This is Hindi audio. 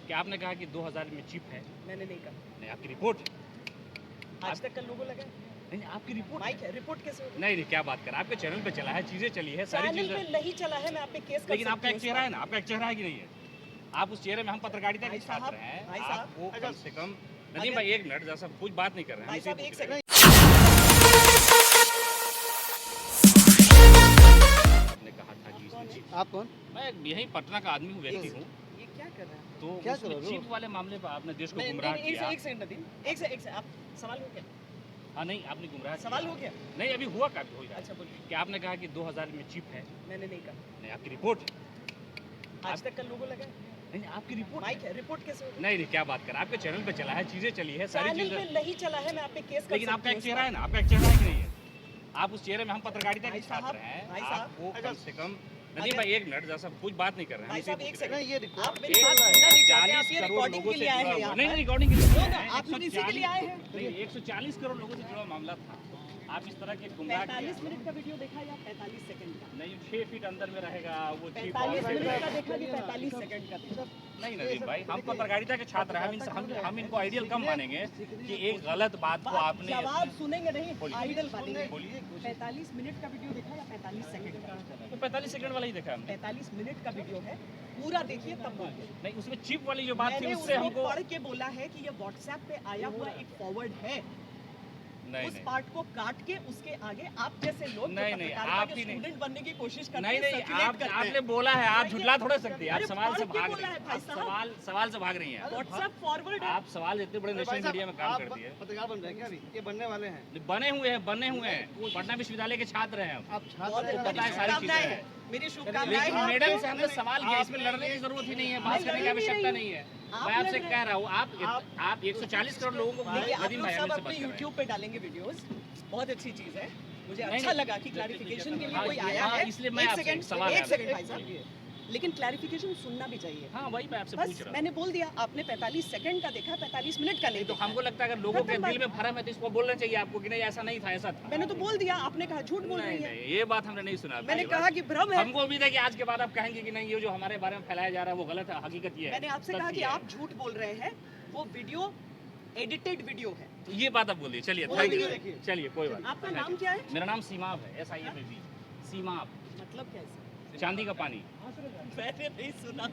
कि आपने कहा कि 2000 में चिप है। मैंने नहीं कहा। नहीं, आपकी रिपोर्ट। आज तक का लोगो लगा है? नहीं, आपकी रिपोर्ट माइक है, रिपोर्ट कैसे होगी? नहीं, क्या बात कर, आपके चैनल पे चला है, चीजें चली है, सारी चैनल चीजें। पे नहीं चला है, मैं आप पे केस कर लेकिन आपका सकती एक हूँ चेहरा है इस ना, आपका एक चेहरा है कि नहीं है? आप उस चेहरे में हम पत्रकारिता के भाई छात्र साहब, हैं, भाई साहब, आपको कम से कम नदीम भाई एक मिनट, जैसा कुछ बात नहीं कर रहे हैं, भाई हम इसे साहब, एक पूछ रहे हैं। आपने कहा था कि इसमें चिप। आप कौन? मैं यही पटना का आदमी हूँ, व्यक्ति हूँ। ये क्या कर रहे हैं? तो क्या उसमें कर रहे हो? चिप वाले मामले पर आपने देश को नहीं, गुमराह नहीं, किया। एक सेकंड नदीम, एक से आप सवाल हो गया? हाँ नहीं, आपने गुमराह सवाल किया। हो गया? नहीं, अभी हुआ का हो रहा है। अच्छा बोलिए। कि आपने कहा कि 2000 में चिप है। मैंने नहीं कहा। नहीं, आपकी रिपोर्ट। आज तक का लोगो लगा है? नहीं, आपकी रिपोर्ट। माइक है, रिपोर्ट कैसे होगी? नहीं, क्या बात कर, आपके चैनल पे चला है, चीजें चली है, सारी चैनल चीजें। पे नहीं चला है, मैं आप पे केस कर लेकिन आपका सकती एक हूँ चेहरा है इस ना, आपका एक चेहरा है कि नहीं है? आप उस चेहरे में हम पत्रकारिता के भाई छात्र साहब, हैं, भाई साहब, आपको कम से कम नदीम भाई एक मिनट, जैसा कुछ बात नहीं कर रहे हैं, हम भाई इसे साहब, पूछ एक रहे हैं। सेकंड। ये रिकॉर्ड आप मेरी बात सुनना नहीं चाहते, आप ये रिकॉर्डिंग के लिए आए हैं यहाँ नहीं, पर। रिकॉर्डिंग के लिए नो, नहीं नो, आए हैं। आप लोग इसी के लिए आए हैं। नहीं, 140 करोड़ लोगों से जुड़ा मामला था। आप इस तरह के गुमराह 45 मिनट का वीडियो देखा या 45 सेकंड का? नहीं, 6 फीट अंदर में रहेगा वो चिप। 45 मिनट का देखा कि 45 सेकंड का देखा? नहीं नदीम भाई, हम पत्रकारिता के छात्र हैं, हम इनको आइडियल कम मानेंगे कि एक गलत बात को आपने जवाब सुनेंगे नहीं, बोलिए। आइडल मानेंगे। बोलिए। 45 मिनट का वीडियो देखा या 45 सेकंड का? तो 45 सेकंड वाला ही देखा हमने। 45 मिनट का वीडियो है, पूरा देखिए तब बोलिए। नहीं, उसमें चिप वाली जो बात थी मैंने उससे उसको हमको पढ़ के बोला है कि ये व्हाट्सएप पे आया हुआ एक फॉरवर्ड है। नहीं उस नहीं पार्ट को काट के उसके आगे आप जैसे लोग नहीं, नहीं, आप ही नहीं। स्टूडेंट बनने की कोशिश करते नहीं हैं, नहीं, circulate करते हैं। आपने बोला है, आप झुठला थोड़ा सकती है, आप अरे सवाल से पढ़ के भाग बोला रही है हैं, भाई आप साहब। सवाल से भाग रही हैं। व्हाट्सएप फॉरवर्ड है। आप सवाल इतने बड़े नेशनल मीडिया में काम करती है। पत्रकार बन रहे हैं क्या अभी? ये बनने वाले हैं। बने हुए हैं, पटना विश्वविद्यालय के छात्र हैं हम। आप छात्र बहुत हैं, पता है सारी चीजें हैं। मेरी शुभकामनाएं लेकिन हैं। मैडम से हमने सवाल किया, इसमें लड़ने की जरूरत ही नहीं है, बात करने की आवश्यकता नहीं है। मैं आपसे कह रहा हूँ, आप 140 करोड़ लोगों को देखिए, आप नदीम लोग भाई सब हमसे अपने बात कर रहे हैं। YouTube पे डालेंगे वीडियोस, बहुत अच्छी चीज है। मुझे नहीं, अच्छा नहीं। लगा कि क्लैरिफिकेशन के लिए हाँ, कोई हाँ, आया है। इसलिए मैं एक आपसे सेकंड, सवाल है एक सेकंड भाई आपसे। साहब, लेकिन क्लैरिफिकेशन सुनना भी चाहिए। हाँ वही मैं आपसे बस पूछ रहा हूँ। मैंने बोल दिया, आपने 45 सेकंड का देखा, 45 मिनट का नहीं तो देखा। हमको लगता है अगर लोगों के खत्म दिल में भरम है तो इसको बोलना चाहिए आपको कि नहीं ऐसा नहीं था, ऐसा था। मैंने तो बोल दिया, आपने कहा झूठ बोल रही नहीं है। नहीं, ये बात हमने नहीं सुना। मैंने ये कहा बात। कि भ्रम है। हमको उम्मीद है कि आज के बाद आप कहेंगे कि नहीं, ये जो हमारे बारे में फैलाया जा रहा है वो गलत है, हकीकत ये है। मैंने आपसे कहा कि आप झूठ बोल रहे हैं, वो वीडियो एडिटेड वीडियो है। तो ये बात आप बोलिए, चलिए बोल थैंक यू। दिए। चलिए कोई बात आपका नहीं। नाम क्या है? मेरा नाम सीमाब है, SIMAB। सीमाब, मतलब क्या है? चांदी का पानी। मैंने नहीं सुना।